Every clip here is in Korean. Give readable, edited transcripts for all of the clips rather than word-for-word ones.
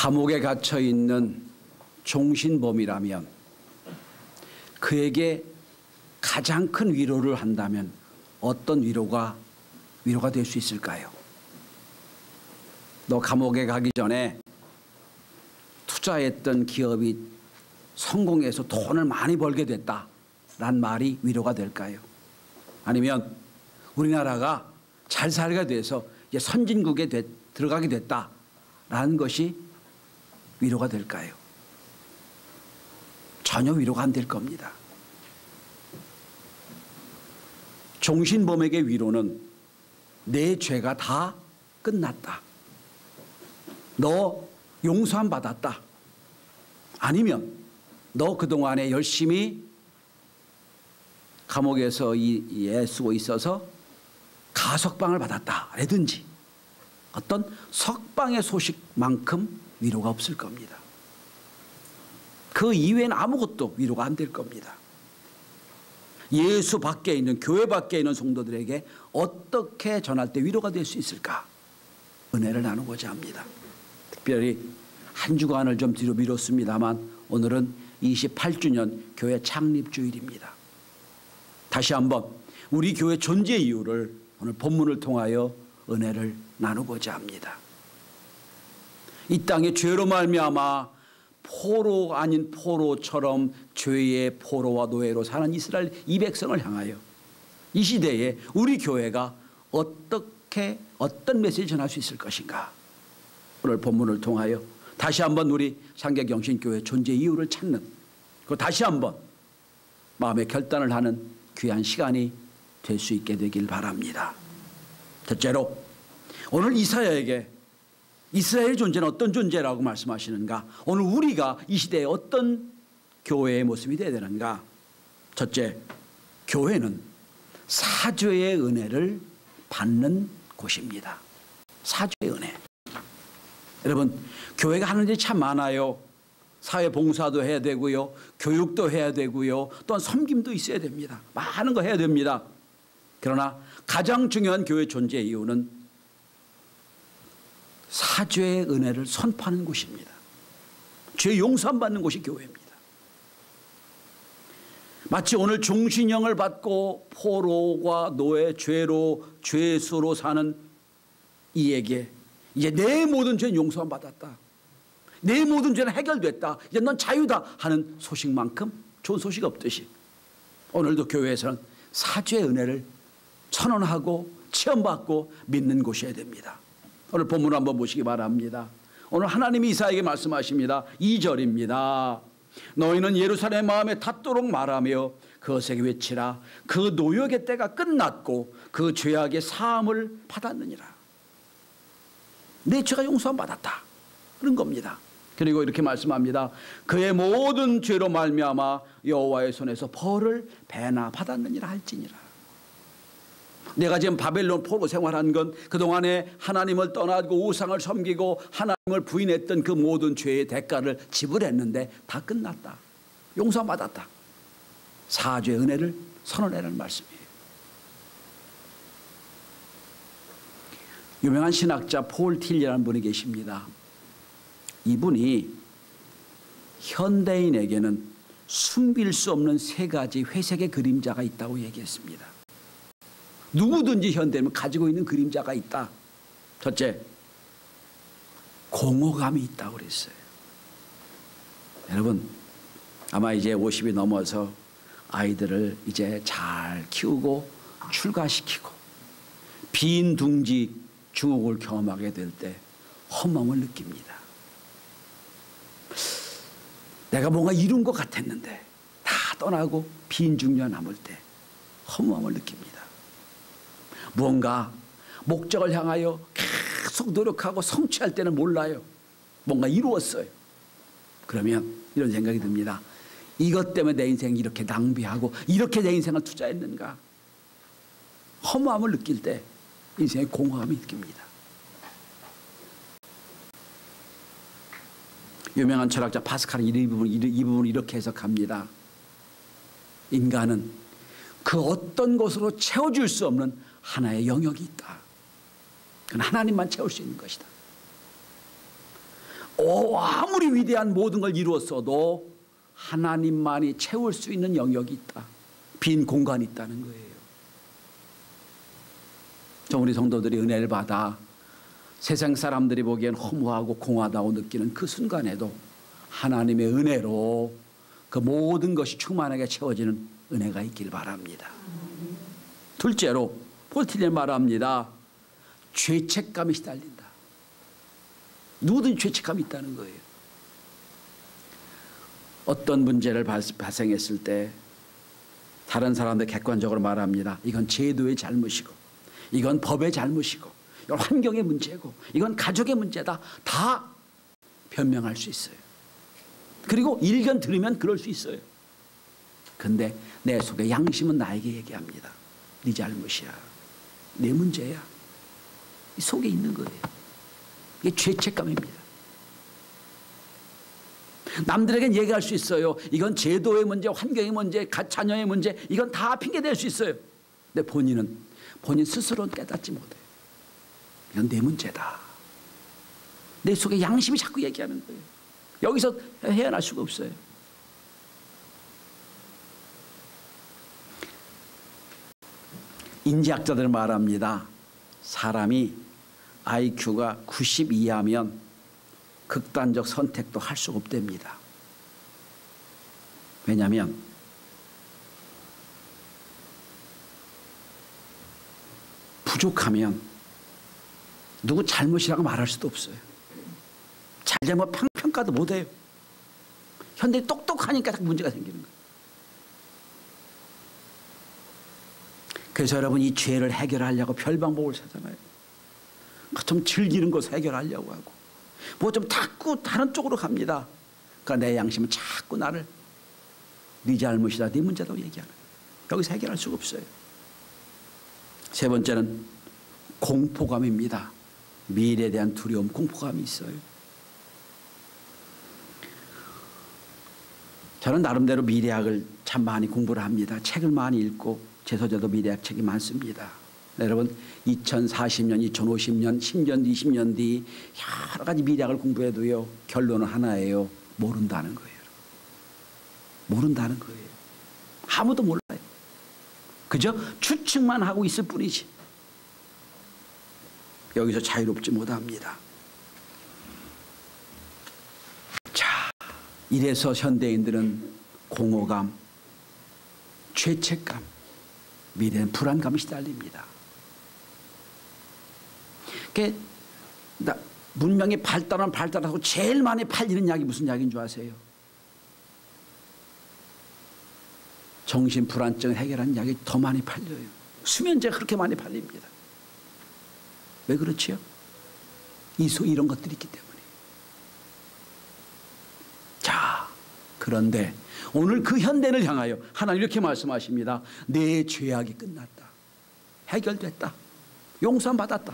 감옥에 갇혀 있는 종신범이라면 그에게 가장 큰 위로를 한다면 어떤 위로가 될 수 있을까요? 너 감옥에 가기 전에 투자했던 기업이 성공해서 돈을 많이 벌게 됐다라는 말이 위로가 될까요? 아니면 우리나라가 잘 살게 돼서 이제 선진국에 들어가게 됐다라는 것이 위로가 될까요? 전혀 위로가 안 될 겁니다. 종신범에게 위로는 내 죄가 다 끝났다. 너 용서함 받았다. 아니면 너 그동안에 열심히 감옥에서 애쓰고 있어서 가석방을 받았다. 라든지 어떤 석방의 소식만큼 위로가 없을 겁니다. 그 이외에는 아무것도 위로가 안 될 겁니다. 예수 밖에 있는, 교회 밖에 있는 성도들에게 어떻게 전할 때 위로가 될 수 있을까? 은혜를 나누고자 합니다. 특별히 한 주간을 좀 뒤로 미뤘습니다만 오늘은 28주년 교회 창립주일입니다. 다시 한번 우리 교회 존재 이유를 오늘 본문을 통하여 은혜를 나누고자 합니다. 이 땅에 죄로 말미암아 포로 아닌 포로처럼 죄의 포로와 노예로 사는 이스라엘 이 백성을 향하여 이 시대에 우리 교회가 어떤 메시지 전할 수 있을 것인가? 오늘 본문을 통하여 다시 한번 우리 상계경신교회 존재 이유를 찾는, 그리고 다시 한번 마음의 결단을 하는 귀한 시간이 될 수 있게 되길 바랍니다. 첫째로 오늘 이사야에게 이스라엘의 존재는 어떤 존재라고 말씀하시는가? 오늘 우리가 이 시대에 어떤 교회의 모습이 되어야 되는가? 첫째, 교회는 사죄의 은혜를 받는 곳입니다. 사죄의 은혜. 여러분, 교회가 하는 일이 참 많아요. 사회 봉사도 해야 되고요, 교육도 해야 되고요, 또한 섬김도 있어야 됩니다. 많은 거 해야 됩니다. 그러나 가장 중요한 교회 존재의 이유는 사죄의 은혜를 선포하는 곳입니다. 죄 용서함 받는 곳이 교회입니다. 마치 오늘 종신형을 받고 포로와 노예, 죄로 죄수로 사는 이에게 이제 내 모든 죄는 용서함 받았다, 내 모든 죄는 해결됐다, 이제 넌 자유다 하는 소식만큼 좋은 소식 없듯이 오늘도 교회에서는 사죄의 은혜를 선언하고 체험받고 믿는 곳이어야 됩니다. 오늘 본문을 한번 보시기 바랍니다. 오늘 하나님이 이사야에게 말씀하십니다. 2절입니다. 너희는 예루살렘 마음에 닿도록 말하며 그것에게 외치라. 그 노역의 때가 끝났고 그 죄악의 사함을 받았느니라. 내 죄가 용서함 받았다, 그런 겁니다. 그리고 이렇게 말씀합니다. 그의 모든 죄로 말미암아 여호와의 손에서 벌을 배나 받았느니라 할지니라. 내가 지금 바벨론 포로 생활한 건 그동안에 하나님을 떠나고 우상을 섬기고 하나님을 부인했던 그 모든 죄의 대가를 지불했는데 다 끝났다, 용서 받았다. 사죄의 은혜를 선언하라는 말씀이에요. 유명한 신학자 폴 틸리라는 분이 계십니다. 이분이 현대인에게는 숨길 수 없는 세 가지 회색의 그림자가 있다고 얘기했습니다. 누구든지 현대인은 가지고 있는 그림자가 있다. 첫째, 공허감이 있다고 그랬어요. 여러분, 아마 이제 50이 넘어서 아이들을 이제 잘 키우고 출가시키고 빈 둥지 중옥을 경험하게 될 때 허망을 느낍니다. 내가 뭔가 이룬 것 같았는데 다 떠나고 빈 중녀 남을 때 허무함을 느낍니다. 무언가 목적을 향하여 계속 노력하고 성취할 때는 몰라요. 뭔가 이루었어요. 그러면 이런 생각이 듭니다. 이것 때문에 내 인생이 이렇게 낭비하고 이렇게 내 인생을 투자했는가? 허무함을 느낄 때 인생의 공허함이 느낍니다. 유명한 철학자 파스칼은 이 부분을 이렇게 해석합니다. 인간은 그 어떤 것으로 채워줄 수 없는 하나의 영역이 있다. 그건 하나님만 채울 수 있는 것이다. 아무리 위대한 모든 걸 이루었어도 하나님만이 채울 수 있는 영역이 있다. 빈 공간이 있다는 거예요. 우리 성도들이 은혜를 받아 세상 사람들이 보기엔 허무하고 공허하다고 느끼는 그 순간에도 하나님의 은혜로 그 모든 것이 충만하게 채워지는 은혜가 있길 바랍니다. 둘째로 폴틴은 말합니다. 죄책감이 시달린다. 누구든 죄책감이 있다는 거예요. 어떤 문제를 발생했을 때 다른 사람들 객관적으로 말합니다. 이건 제도의 잘못이고 이건 법의 잘못이고 이건 환경의 문제고 이건 가족의 문제다. 다 변명할 수 있어요. 그리고 일견 들으면 그럴 수 있어요. 근데 내 속에 양심은 나에게 얘기합니다. 네 잘못이야. 내 문제야. 이 속에 있는 거예요. 이게 죄책감입니다. 남들에겐 얘기할 수 있어요. 이건 제도의 문제, 환경의 문제, 자녀의 문제, 이건 다 핑계댈 수 있어요. 근데 본인 스스로는 깨닫지 못해요. 이건 내 문제다. 내 속에 양심이 자꾸 얘기하는 거예요. 여기서 헤어날 수가 없어요. 인지학자들은 말합니다. 사람이 IQ가 90 이하면 극단적 선택도 할 수가 없답니다. 왜냐하면 부족하면 누구 잘못이라고 말할 수도 없어요. 잘잘못 평가도 못해요. 현대인이 똑똑하니까 문제가 생기는 거예요. 그래서 여러분 이 죄를 해결하려고 별 방법을 찾아놔요. 좀 즐기는 것을 해결하려고 하고 뭐 좀 자꾸 다른 쪽으로 갑니다. 그러니까 내 양심은 자꾸 나를 네 잘못이다, 네 문제라고 얘기하는 거예요. 여기서 해결할 수가 없어요. 세 번째는 공포감입니다. 미래에 대한 두려움, 공포감이 있어요. 저는 나름대로 미래학을 참 많이 공부를 합니다. 책을 많이 읽고 제 소재도 미래학 책이 많습니다. 여러분 2040년, 2050년, 10년 뒤, 20년 뒤 여러 가지 미래학을 공부해도요. 결론은 하나예요. 모른다는 거예요. 모른다는 거예요. 아무도 몰라요. 그저 추측만 하고 있을 뿐이지. 여기서 자유롭지 못합니다. 자, 이래서 현대인들은 공허감, 죄책감, 미래는 불안감이 시달립니다. 문명이 발달하고 제일 많이 팔리는 약이 무슨 약인 줄 아세요? 정신 불안증을 해결하는 약이 더 많이 팔려요. 수면제가 그렇게 많이 팔립니다. 왜 그렇지요? 이런 것들이 있기 때문에. 자, 그런데 오늘 그 현대를 향하여 하나님 이렇게 말씀하십니다. 내 죄악이 끝났다. 해결됐다. 용서함 받았다.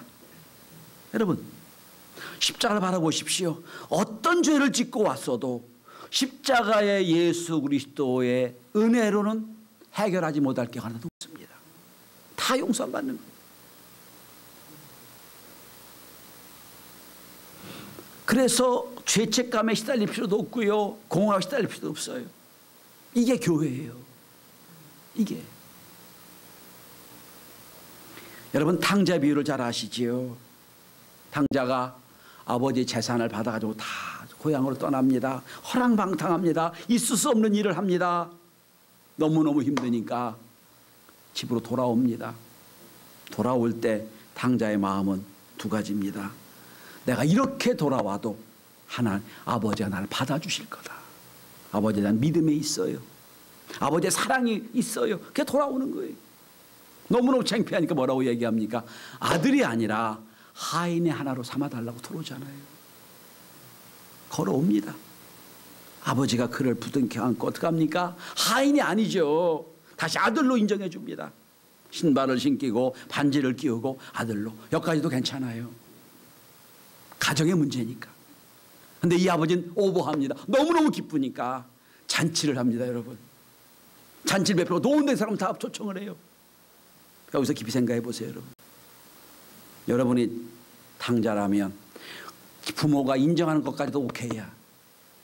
여러분, 십자가를 바라보십시오. 어떤 죄를 짓고 왔어도 십자가의 예수 그리스도의 은혜로는 해결하지 못할 게 하나도 없습니다. 다 용서함 받는 거예요. 그래서 죄책감에 시달릴 필요도 없고요. 공허함에 시달릴 필요도 없어요. 이게 교회예요. 이게. 여러분 탕자 비유를 잘 아시지요. 탕자가 아버지 재산을 받아가지고 다 고향으로 떠납니다. 허랑방탕합니다. 있을 수 없는 일을 합니다. 너무너무 힘드니까 집으로 돌아옵니다. 돌아올 때 탕자의 마음은 두 가지입니다. 내가 이렇게 돌아와도 아버지가 나를 받아주실 거다. 아버지에 대한 믿음이 있어요. 아버지의 사랑이 있어요. 그게 돌아오는 거예요. 너무너무 창피하니까 뭐라고 얘기합니까? 아들이 아니라 하인의 하나로 삼아달라고 들어오잖아요. 걸어옵니다. 아버지가 그를 부둥켜 안고 어떡합니까? 하인이 아니죠. 다시 아들로 인정해 줍니다. 신발을 신기고 반지를 끼우고 아들로. 여기까지도 괜찮아요. 가정의 문제니까. 근데 이 아버지는 오버합니다. 너무너무 기쁘니까 잔치를 합니다, 여러분. 잔치를 베풀고 온 데 사람 다 초청을 해요. 여기서 깊이 생각해 보세요, 여러분. 여러분이 탕자라면 부모가 인정하는 것까지도 오케이야.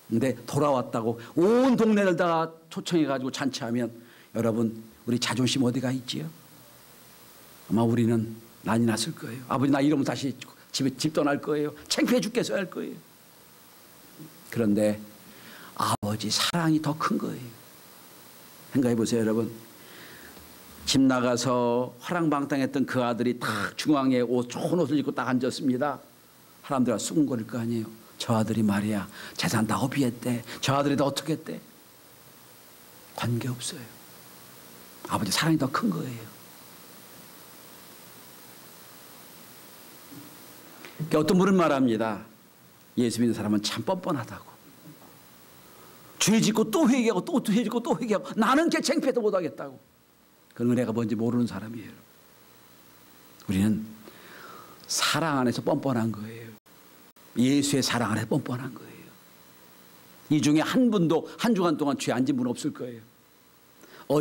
근데 돌아왔다고 온 동네를 다 초청해가지고 잔치하면 여러분 우리 자존심 어디가 있지요? 아마 우리는 난리 났을 거예요. 아버지 나 이러면 다시 집 떠날 거예요. 창피해 죽겠어야 할 거예요. 그런데 아버지 사랑이 더 큰 거예요. 생각해 보세요 여러분. 집 나가서 화랑방탕했던 그 아들이 딱 중앙에 좋은 옷을 입고 딱 앉았습니다. 사람들이 수군거릴 거 아니에요. 저 아들이 말이야 재산 다 허비했대. 저 아들이 다 어떻게 했대. 관계없어요. 아버지 사랑이 더 큰 거예요. 그러니까 어떤 분은 말합니다. 예수 믿는 사람은 참 뻔뻔하다고. 죄 짓고 또 회개하고 또 죄 짓고 또 회개하고 나는 걔 창피해도 못하겠다고. 그 은혜가 뭔지 모르는 사람이에요. 우리는 사랑 안에서 뻔뻔한 거예요. 예수의 사랑 안에서 뻔뻔한 거예요. 이 중에 한 분도 한 주간 동안 죄 안 진 분 없을 거예요.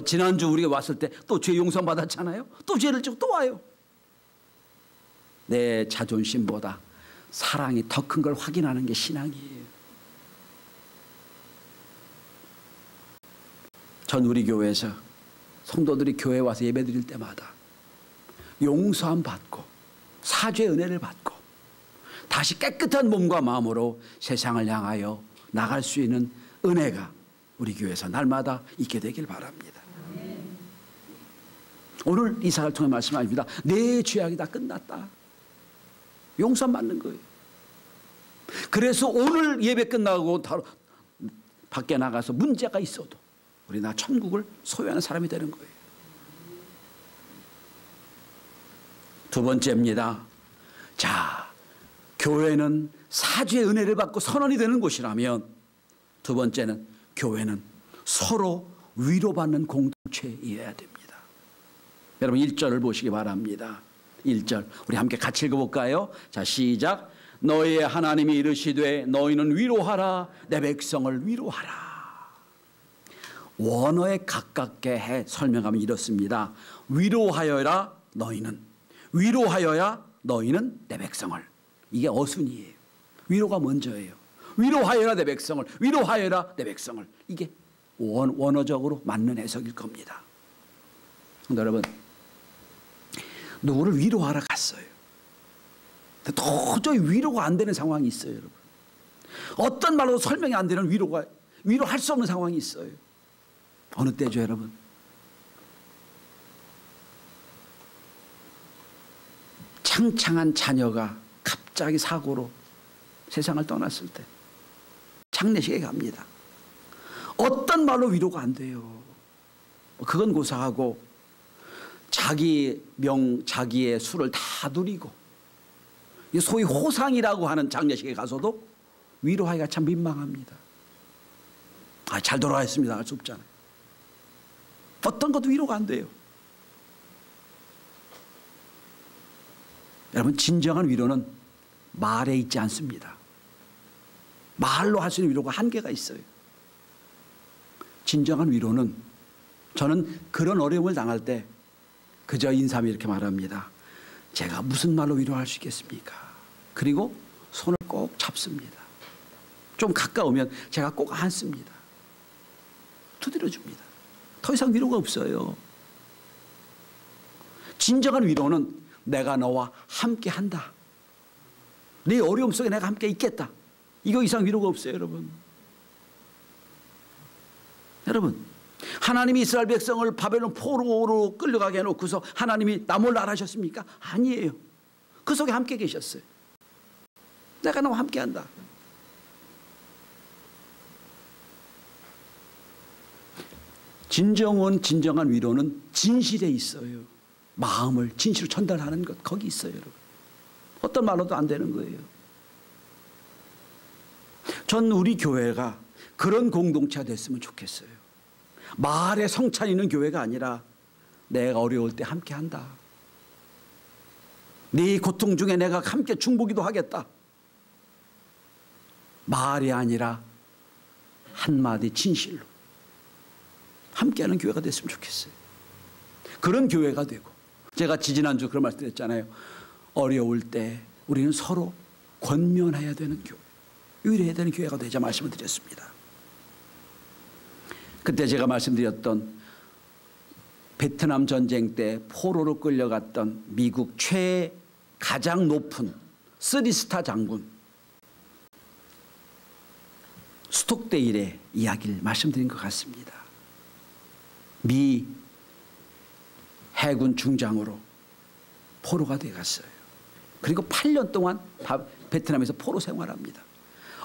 지난주 우리가 왔을 때 또 죄 용서 받았잖아요. 또 죄를 지고 또 와요. 내 자존심보다 사랑이 더 큰 걸 확인하는 게 신앙이에요. 전 우리 교회에서 성도들이 교회에 와서 예배 드릴 때마다 용서함 받고 사죄의 은혜를 받고 다시 깨끗한 몸과 마음으로 세상을 향하여 나갈 수 있는 은혜가 우리 교회에서 날마다 있게 되길 바랍니다. 오늘 이사를 통해 말씀합니다. 내 죄악이 다 끝났다. 용서함 받는 거예요. 그래서 오늘 예배 끝나고 밖에 나가서 문제가 있어도 우리 나 천국을 소유하는 사람이 되는 거예요. 두 번째입니다. 자, 교회는 사죄의 은혜를 받고 선언이 되는 곳이라면 두 번째는 교회는 서로 위로받는 공동체이어야 됩니다. 여러분 1절을 보시기 바랍니다. 1절 우리 함께 같이 읽어볼까요? 자 시작. 너희의 하나님이 이르시되 너희는 위로하라 내 백성을 위로하라. 원어에 가깝게 해 설명하면 이렇습니다. 위로하여라 너희는. 위로하여야 너희는 내 백성을. 이게 어순이에요. 위로가 먼저예요. 위로하여라 내 백성을. 위로하여라 내 백성을. 이게 원어적으로 맞는 해석일 겁니다. 여러분 누구를 위로하러 갔어요. 도저히 위로가 안 되는 상황이 있어요. 여러분. 어떤 말로도 설명이 안 되는 위로할 수 없는 상황이 있어요. 어느 때죠 여러분? 창창한 자녀가 갑자기 사고로 세상을 떠났을 때 장례식에 갑니다. 어떤 말로 위로가 안 돼요. 그건 고사하고 자기의 술을 다 누리고 소위 호상이라고 하는 장례식에 가서도 위로하기가 참 민망합니다. 잘 돌아왔습니다 할 수 없잖아요. 어떤 것도 위로가 안 돼요. 여러분 진정한 위로는 말에 있지 않습니다. 말로 할 수 있는 위로가 한계가 있어요. 진정한 위로는 저는 그런 어려움을 당할 때 그저 인사하며 이렇게 말합니다. 제가 무슨 말로 위로할 수 있겠습니까? 그리고 손을 꼭 잡습니다. 좀 가까우면 제가 꼭 안습니다. 두드려줍니다. 더 이상 위로가 없어요. 진정한 위로는 내가 너와 함께 한다. 네 어려움 속에 내가 함께 있겠다. 이거 이상 위로가 없어요 여러분. 여러분 하나님이 이스라엘 백성을 바벨론 포로로 끌려가게 해놓고서 하나님이 나 몰라 하셨습니까? 아니에요. 그 속에 함께 계셨어요. 내가 너와 함께 한다. 진정한 위로는 진실에 있어요. 마음을 진실로 전달하는 것 거기 있어요 여러분. 어떤 말로도 안 되는 거예요. 전 우리 교회가 그런 공동체가 됐으면 좋겠어요. 말에 성찬 있는 교회가 아니라 내가 어려울 때 함께 한다. 네 고통 중에 내가 함께 중보기도 하겠다. 말이 아니라 한마디 진실로 함께하는 교회가 됐으면 좋겠어요. 그런 교회가 되고 제가 지지난주 그런 말씀 드렸잖아요. 어려울 때 우리는 서로 권면해야 되는 교회, 위로해야 되는 교회가 되자 말씀을 드렸습니다. 그때 제가 말씀드렸던 베트남 전쟁 때 포로로 끌려갔던 미국 가장 높은 3스타 장군 스톡데일의 이야기를 말씀드린 것 같습니다. 미 해군 중장으로 포로가 되어갔어요. 그리고 8년 동안 베트남에서 포로 생활합니다.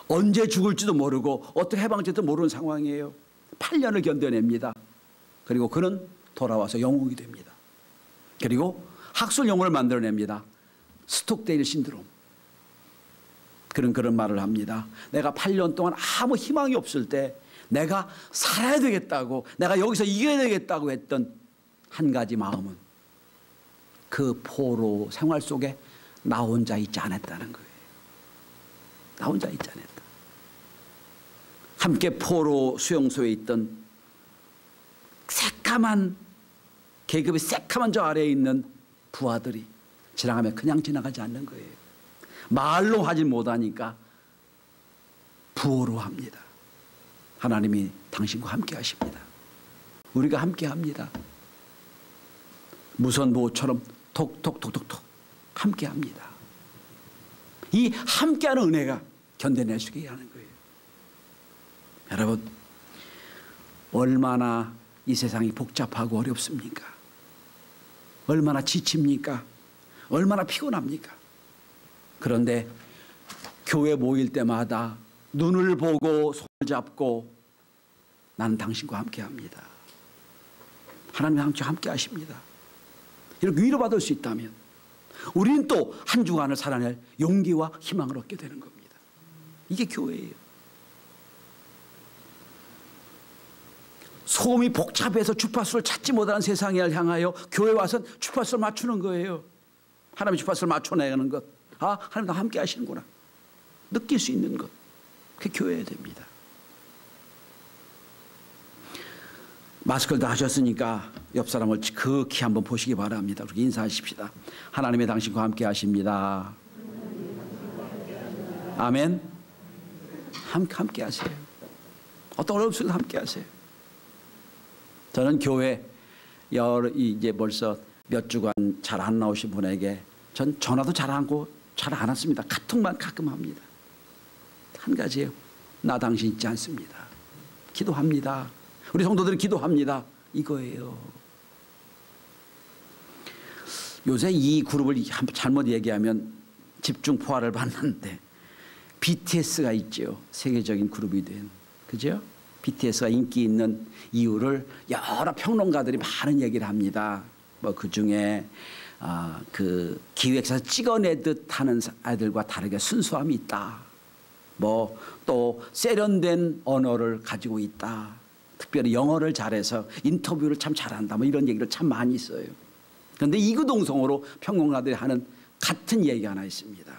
언제 죽을지도 모르고 어떻게 해방될지도 모르는 상황이에요. 8년을 견뎌냅니다. 그리고 그는 돌아와서 영웅이 됩니다. 그리고 학술 용어를 만들어냅니다. 스톡데일 신드롬. 그는 그런 말을 합니다. 내가 8년 동안 아무 희망이 없을 때 내가 살아야 되겠다고, 내가 여기서 이겨야 되겠다고 했던 한 가지 마음은 그 포로 생활 속에 나 혼자 있지 않았다는 거예요. 나 혼자 있지 않았다. 함께 포로 수용소에 있던 계급이 새카만 저 아래에 있는 부하들이 지나가면 그냥 지나가지 않는 거예요. 말로 하지 못하니까 부호로 합니다. 하나님이 당신과 함께 하십니다. 우리가 함께 합니다. 무선보호처럼 톡톡톡톡톡 함께 합니다. 이 함께하는 은혜가 견뎌낼 수 있게 하는 거예요. 여러분, 얼마나 이 세상이 복잡하고 어렵습니까? 얼마나 지칩니까? 얼마나 피곤합니까? 그런데 교회 모일 때마다 눈을 보고 손을 잡고 나는 당신과 함께 합니다. 하나님 함께 하십니다. 이렇게 위로받을 수 있다면 우리는 또 한 주간을 살아낼 용기와 희망을 얻게 되는 겁니다. 이게 교회예요. 소음이 복잡해서 주파수를 찾지 못하는 세상을 향하여 교회 와서 주파수를 맞추는 거예요. 하나님의 주파수를 맞춰내는 것. 아, 하나님 나 함께 하시는구나. 느낄 수 있는 것. 그게 교회여야 됩니다. 마스크를 다 하셨으니까 옆 사람을 극히 한번 보시기 바랍니다. 그렇게 인사하십시다. 하나님의 당신과 함께 하십니다. 아멘. 함께 하세요. 어떤 어려움 속에서 함께 하세요. 저는 교회 이제 벌써 몇 주간 잘 안 나오신 분에게 전 전화도 잘 안 왔습니다. 카톡만 가끔 합니다. 한 가지예요. 나 당신 잊지 않습니다. 기도합니다. 우리 성도들은 기도합니다. 이거예요. 요새 이 그룹을 잘못 얘기하면 집중 포화를 받는데 BTS가 있죠. 세계적인 그룹이 된. 그죠? BTS가 인기 있는 이유를 여러 평론가들이 많은 얘기를 합니다. 뭐 그중에 그 기획사에서 찍어내듯 하는 아이들과 다르게 순수함이 있다. 뭐 또 세련된 언어를 가지고 있다. 특별히 영어를 잘해서 인터뷰를 참 잘한다. 뭐 이런 얘기를 참 많이 있어요. 그런데 이구동성으로 평론가들이 하는 같은 얘기 하나 있습니다.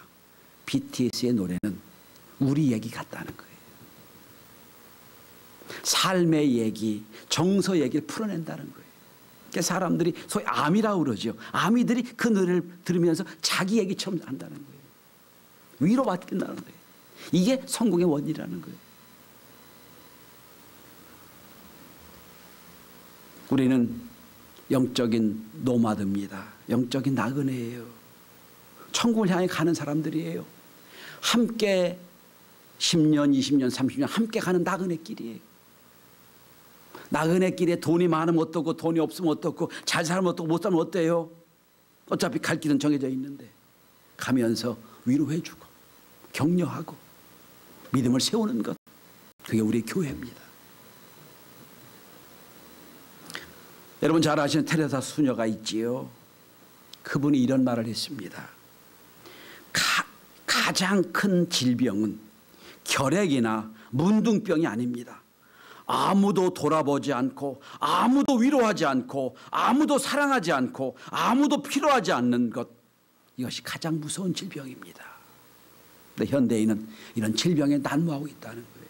BTS의 노래는 우리 얘기 같다는 거예요. 삶의 얘기, 정서 얘기를 풀어낸다는 거예요. 그러니까 사람들이 소위 아미라고 그러죠. 아미들이 그 노래를 들으면서 자기 얘기처럼 한다는 거예요. 위로받는다는 거예요. 이게 성공의 원리라는 거예요. 우리는 영적인 노마드입니다. 영적인 나그네예요. 천국을 향해 가는 사람들이에요. 함께 10년, 20년, 30년 함께 가는 나그네 길이에요. 나그네 길에 돈이 많으면 어떻고 돈이 없으면 어떻고 잘 살면 어떻고 못 살면 어때요? 어차피 갈 길은 정해져 있는데 가면서 위로해주고 격려하고 믿음을 세우는 것, 그게 우리 교회입니다. 여러분 잘 아시는 테레사 수녀가 있지요. 그분이 이런 말을 했습니다. 가장 큰 질병은 결핵이나 문둥병이 아닙니다. 아무도 돌아보지 않고 아무도 위로하지 않고 아무도 사랑하지 않고 아무도 필요하지 않는 것, 이것이 가장 무서운 질병입니다. 근데 현대인은 이런 질병에 난무하고 있다는 거예요.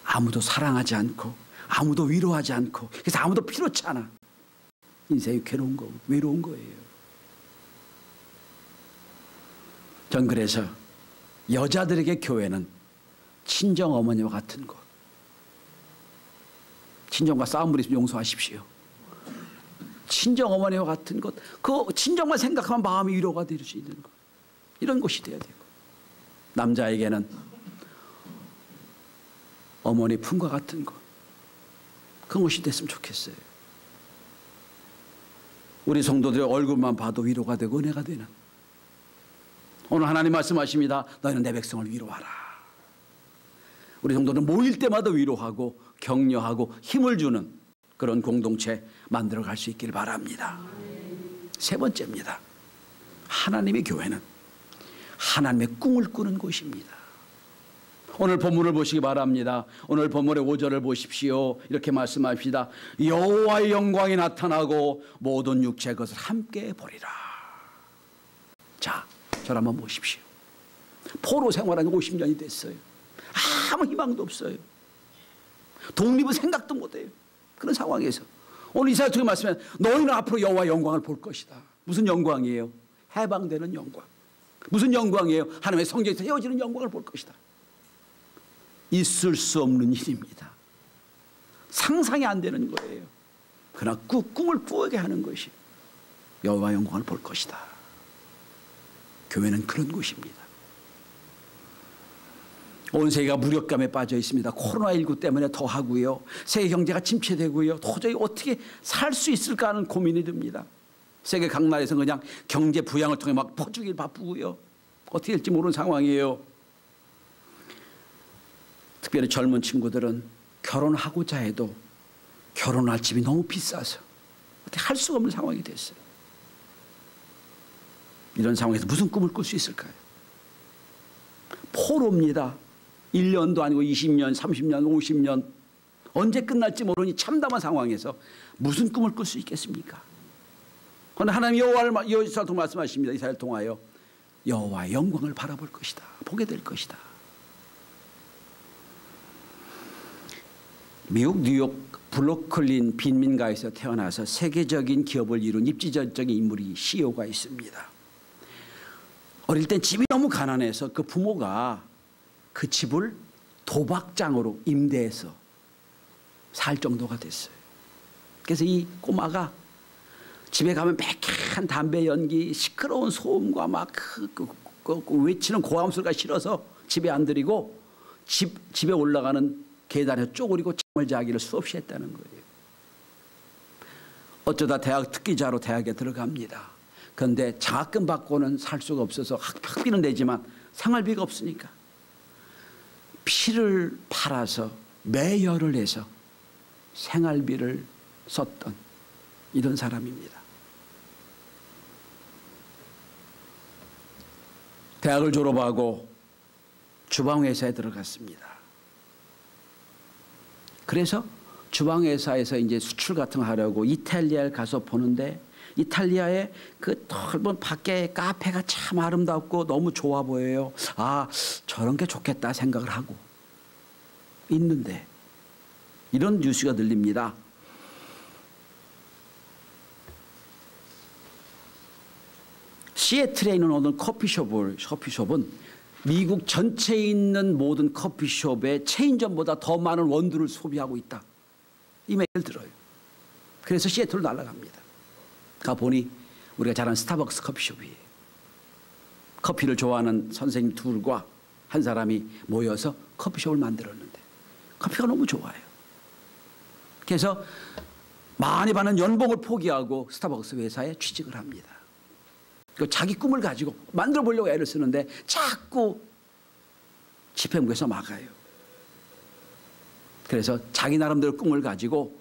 아무도 사랑하지 않고 아무도 위로하지 않고 그래서 아무도 필요치 않아. 인생이 괴로운 거, 외로운 거예요. 전 그래서 여자들에게 교회는 친정 어머니와 같은 곳. 친정과 싸움을 있으면 용서하십시오. 친정 어머니와 같은 곳. 그 친정만 생각하면 마음이 위로가 될 수 있는 것. 이런 곳이 되어야 되고, 남자에게는 어머니 품과 같은 곳. 그 곳이 됐으면 좋겠어요. 우리 성도들의 얼굴만 봐도 위로가 되고 은혜가 되는. 오늘 하나님 말씀하십니다. 너희는 내 백성을 위로하라. 우리 성도는 모일 때마다 위로하고 격려하고 힘을 주는 그런 공동체 만들어갈 수 있길 바랍니다. 세 번째입니다. 하나님의 교회는 하나님의 꿈을 꾸는 곳입니다. 오늘 본문을 보시기 바랍니다. 오늘 본문의 5절을 보십시오. 이렇게 말씀합시다. 여호와의 영광이 나타나고 모든 육체의 것을 함께 보리라. 자, 저를 한번 보십시오. 포로 생활한 지 50년이 됐어요. 아무 희망도 없어요. 독립은 생각도 못해요. 그런 상황에서 오늘 이사야 통해 말씀하면 너희는 앞으로 여호와의 영광을 볼 것이다. 무슨 영광이에요? 해방되는 영광. 무슨 영광이에요? 하나님의 성전에서 헤어지는 영광을 볼 것이다. 있을 수 없는 일입니다. 상상이 안 되는 거예요. 그러나 꿈을 꾸게 하는 것이 여호와의 영광을 볼 것이다. 교회는 그런 곳입니다. 온 세계가 무력감에 빠져 있습니다. 코로나19 때문에 더 하고요. 세계 경제가 침체되고요. 도저히 어떻게 살 수 있을까 하는 고민이 듭니다. 세계 각 나라에서 그냥 경제 부양을 통해 막 퍼주길 바쁘고요. 어떻게 될지 모르는 상황이에요. 특별히 젊은 친구들은 결혼하고자 해도 결혼할 집이 너무 비싸서 어떻게 할 수가 없는 상황이 됐어요. 이런 상황에서 무슨 꿈을 꿀 수 있을까요? 포로입니다. 1년도 아니고 20년, 30년, 50년 언제 끝날지 모르니 참담한 상황에서 무슨 꿈을 꿀 수 있겠습니까? 그러나 하나님 여호와를 통해 말씀하십니다. 이사야를 통하여 여호와의 영광을 바라볼 것이다. 보게 될 것이다. 미국 뉴욕 브루클린 빈민가에서 태어나서 세계적인 기업을 이룬 입지전적인 인물이 CEO가 있습니다. 어릴 땐 집이 너무 가난해서 그 부모가 그 집을 도박장으로 임대해서 살 정도가 됐어요. 그래서 이 꼬마가 집에 가면 매캐한 담배 연기, 시끄러운 소음과 막 외치는 고함 소리가 싫어서 집에 안 들이고 집에 올라가는 계단에 쪼그리고 잠을 자기를 수없이 했다는 거예요. 어쩌다 대학 특기자로 대학에 들어갑니다. 그런데 장학금 받고는 살 수가 없어서 학비는 내지만 생활비가 없으니까 피를 팔아서 매여를 해서 생활비를 썼던 이런 사람입니다. 대학을 졸업하고 주방회사에 들어갔습니다. 그래서 주방회사에서 이제 수출 같은 거 하려고 이탈리아에 가서 보는데 이탈리아의 그 넓은 밖에 카페가 참 아름답고 너무 좋아 보여요. 아, 저런 게 좋겠다 생각을 하고 있는데 이런 뉴스가 들립니다. 시애틀에 있는 어느 커피숍은 미국 전체에 있는 모든 커피숍의 체인점보다 더 많은 원두를 소비하고 있다. 이 메일을 들어요. 그래서 시애틀로 날아갑니다. 가보니 우리가 잘 아는 스타벅스 커피숍이에요. 커피를 좋아하는 선생님 둘과 한 사람이 모여서 커피숍을 만들었는데 커피가 너무 좋아요. 그래서 많이 받는 연봉을 포기하고 스타벅스 회사에 취직을 합니다. 자기 꿈을 가지고 만들어 보려고 애를 쓰는데 자꾸 집행부에서 막아요. 그래서 자기 나름대로 꿈을 가지고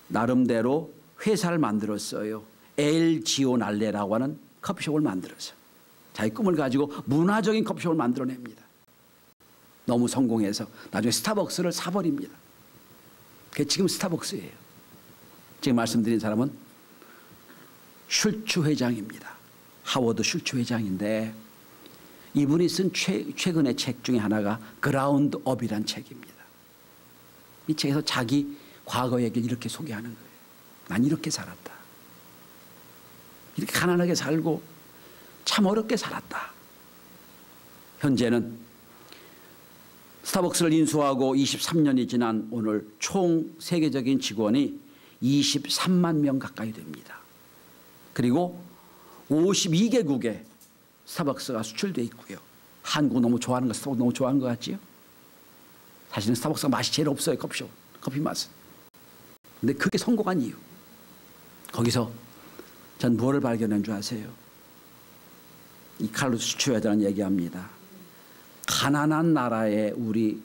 나름대로 회사를 만들었어요. 엘 지오날레라고 하는 커피숍을 만들어서 자기 꿈을 가지고 문화적인 커피숍을 만들어냅니다. 너무 성공해서 나중에 스타벅스를 사버립니다. 그게 지금 스타벅스예요. 지금 말씀드린 사람은 슐츠 회장입니다. 하워드 슐츠 회장인데 이분이 쓴 최근의 책 중에 하나가 그라운드업이란 책입니다. 이 책에서 자기 과거 얘기를 이렇게 소개하는 거예요. 난 이렇게 살았다. 이렇게 가난하게 살고 참 어렵게 살았다. 현재는 스타벅스를 인수하고 23년이 지난 오늘 총 세계적인 직원이 23만 명 가까이 됩니다. 그리고 52개국에 스타벅스가 수출되어 있고요. 한국 너무 좋아하는 거, 스타벅스 너무 좋아하는 것 같지요? 사실은 스타벅스가 맛이 제일 없어요. 커피 맛은. 근데 그게 성공한 이유. 거기서 전 무엇을 발견한 줄 아세요? 이 칼로스 수출회장은 얘기합니다. 가난한 나라에 우리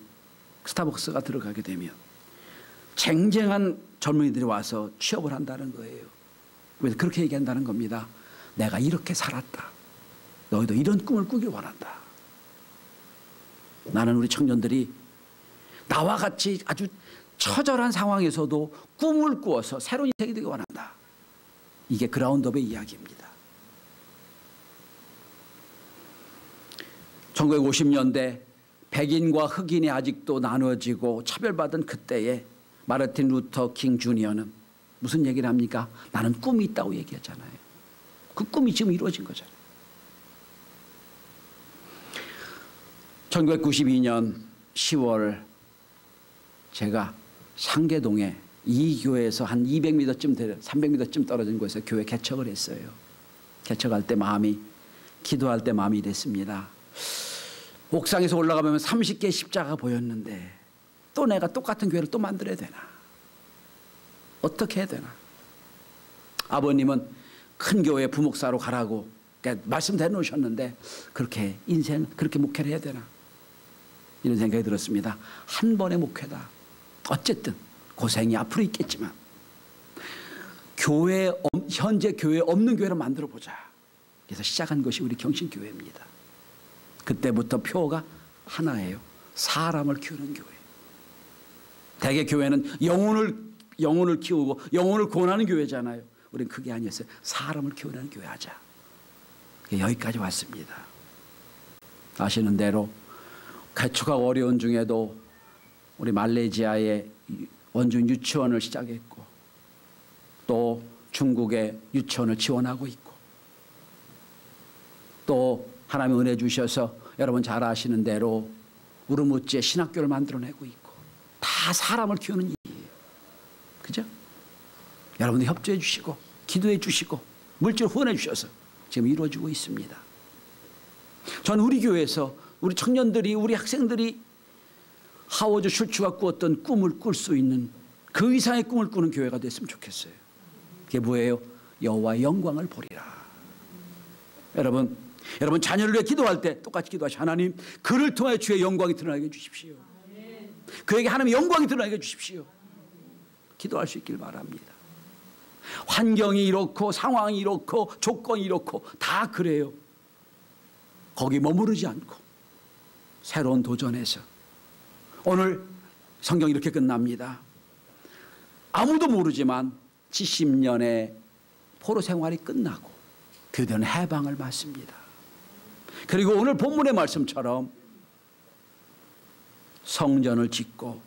스타벅스가 들어가게 되면 쟁쟁한 젊은이들이 와서 취업을 한다는 거예요. 그래서 그렇게 얘기한다는 겁니다. 내가 이렇게 살았다. 너희도 이런 꿈을 꾸길 원한다. 나는 우리 청년들이 나와 같이 아주 처절한 상황에서도 꿈을 꾸어서 새로운 인생이 되기 원한다. 이게 그라운드업의 이야기입니다. 1950년대 백인과 흑인이 아직도 나눠지고 차별받은 그때에 마르틴 루터 킹 주니어는 무슨 얘기를 합니까? 나는 꿈이 있다고 얘기했잖아요. 그 꿈이 지금 이루어진 거잖아요. 1992년 10월 제가 상계동에 이 교회에서 한 200m쯤 300m쯤 떨어진 곳에서 교회 개척을 했어요. 개척할 때 기도할 때 마음이 이랬습니다. 옥상에서 올라가면 30개의 십자가가 보였는데 또 내가 똑같은 교회를 또 만들어야 되나? 어떻게 해야 되나? 아버님은 큰 교회 부목사로 가라고 말씀해 놓으셨는데 그렇게 그렇게 목회를 해야 되나? 이런 생각이 들었습니다. 한 번의 목회다. 어쨌든 고생이 앞으로 있겠지만 현재 교회에 없는 교회를 만들어 보자. 그래서 시작한 것이 우리 경신교회입니다. 그때부터 표가 하나예요. 사람을 키우는 교회. 대개 교회는 영혼을 키우고 영혼을 구원하는 교회잖아요. 우리는 그게 아니었어요. 사람을 키우는 교회 하자. 여기까지 왔습니다. 아시는 대로 개척하기 어려운 중에도 우리 말레이시아의 원주민 유치원을 시작했고 또 중국의 유치원을 지원하고 있고 또 하나님의 은혜 주셔서 여러분 잘 아시는 대로 우르무치에 신학교를 만들어내고 있고 다 사람을 키우는 일이에요. 그죠? 여러분들 협조해 주시고 기도해 주시고 물질 후원해 주셔서 지금 이루어지고 있습니다. 전 우리 교회에서 우리 청년들이 우리 학생들이 하워드 슐츠가 꾸었던 꿈을 꿀 수 있는 그 이상의 꿈을 꾸는 교회가 됐으면 좋겠어요. 그게 뭐예요? 여호와의 영광을 보리라. 여러분 자녀를 위해 기도할 때 똑같이 기도하시오. 하나님 그를 통해 주의 영광이 드러나게 해주십시오. 그에게 하나님의 영광이 드러나게 해주십시오. 기도할 수 있길 바랍니다. 환경이 이렇고 상황이 이렇고 조건이 이렇고 다 그래요. 거기 머무르지 않고 새로운 도전에서 오늘 성경이 이렇게 끝납니다. 아무도 모르지만 70년의 포로 생활이 끝나고 그들은 해방을 받습니다. 그리고 오늘 본문의 말씀처럼 성전을 짓고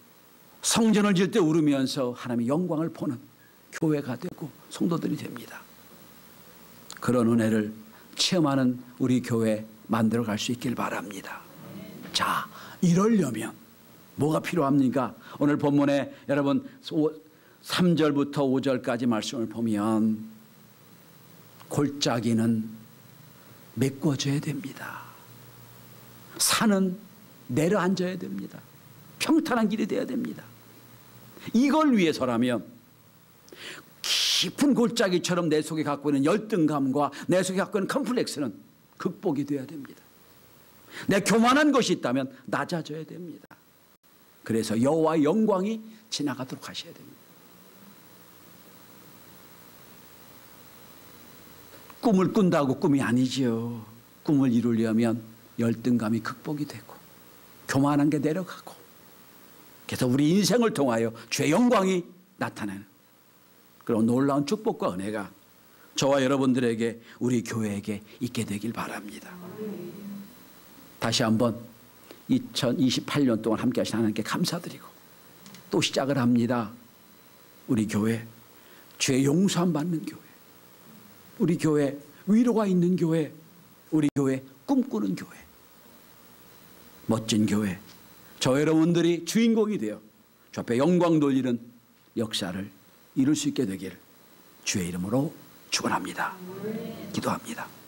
성전을 지을 때 울으면서 하나님의 영광을 보는 교회가 되고 성도들이 됩니다. 그런 은혜를 체험하는 우리 교회 만들어갈 수 있길 바랍니다. 자, 이러려면 뭐가 필요합니까? 오늘 본문에 여러분 3절부터 5절까지 말씀을 보면 골짜기는 메꿔져야 됩니다. 산은 내려앉아야 됩니다. 평탄한 길이 되어야 됩니다. 이걸 위해서라면 깊은 골짜기처럼 내 속에 갖고 있는 열등감과 내 속에 갖고 있는 컴플렉스는 극복이 되어야 됩니다. 내 교만한 것이 있다면 낮아져야 됩니다. 그래서 여호와의 영광이 지나가도록 하셔야 됩니다. 꿈을 꾼다고 꿈이 아니지요. 꿈을 이루려면 열등감이 극복이 되고 교만한 게 내려가고 그래서 우리 인생을 통하여 주의 영광이 나타나는 그런 놀라운 축복과 은혜가 저와 여러분들에게 우리 교회에게 있게 되길 바랍니다. 다시 한번 2028년 동안 함께 하신 하나님께 감사드리고 또 시작을 합니다. 우리 교회 주의 용서함 받는 교회, 우리 교회 위로가 있는 교회, 우리 교회 꿈꾸는 교회, 멋진 교회, 저 여러분들이 주인공이 되어 주 앞에 영광 돌리는 역사를 이룰 수 있게 되기를 주의 이름으로 축원합니다. 기도합니다.